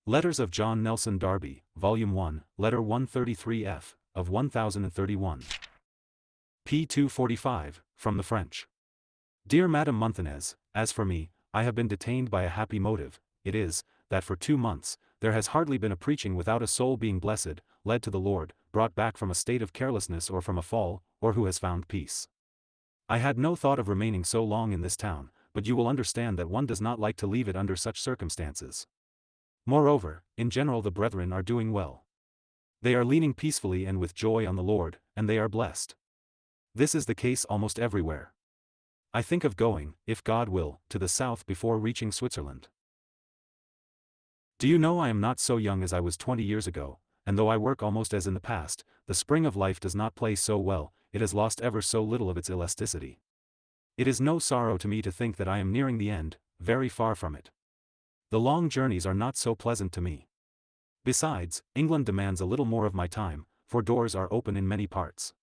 Letters of John Nelson Darby, Volume 1, Letter 133F, of 1031. p. 245, from the French. Dear Madame Montanez, as for me, I have been detained by a happy motive. It is, that for 2 months, there has hardly been a preaching without a soul being blessed, led to the Lord, brought back from a state of carelessness or from a fall, or who has found peace. I had no thought of remaining so long in this town, but you will understand that one does not like to leave it under such circumstances. Moreover, in general the brethren are doing well. They are leaning peacefully and with joy on the Lord, and they are blessed. This is the case almost everywhere. I think of going, if God will, to the south before reaching Switzerland. Do you know I am not so young as I was 20 years ago, and though I work almost as in the past, the spring of life does not play so well, it has lost ever so little of its elasticity. It is no sorrow to me to think that I am nearing the end, very far from it. The long journeys are not so pleasant to me. Besides, England demands a little more of my time, for doors are open in many parts.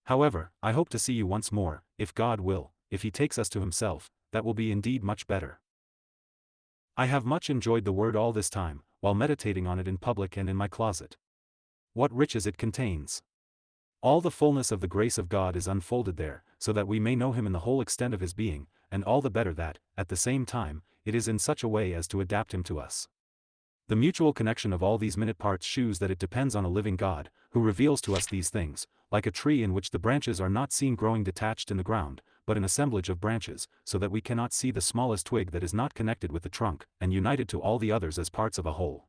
However, I hope to see you once more, if God will, if he takes us to himself, that will be indeed much better. I have much enjoyed the word all this time, while meditating on it in public and in my closet. What riches it contains! All the fullness of the grace of God is unfolded there, so that we may know him in the whole extent of his being, and all the better that, at the same time, it is in such a way as to adapt him to us. The mutual connection of all these minute parts shews that it depends on a living God, who reveals to us these things, like a tree in which the branches are not seen growing detached in the ground, but an assemblage of branches, so that we cannot see the smallest twig that is not connected with the trunk, and united to all the others as parts of a whole.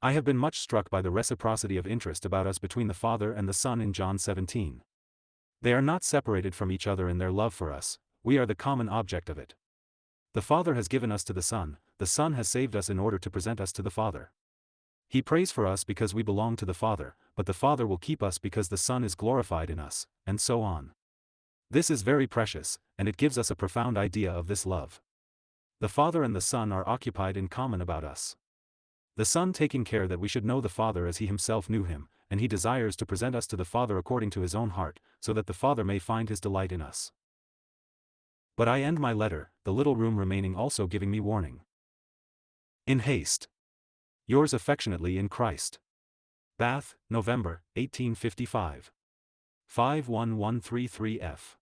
I have been much struck by the reciprocity of interest about us between the Father and the Son in John 17. They are not separated from each other in their love for us, we are the common object of it. The Father has given us to the Son has saved us in order to present us to the Father. He prays for us because we belong to the Father, but the Father will keep us because the Son is glorified in us, and so on. This is very precious, and it gives us a profound idea of this love. The Father and the Son are occupied in common about us. The Son taking care that we should know the Father as he himself knew him, and he desires to present us to the Father according to his own heart, so that the Father may find his delight in us. But I end my letter, the little room remaining also giving me warning. In haste. Yours affectionately in Christ. Bath, November, 1855. 51133F.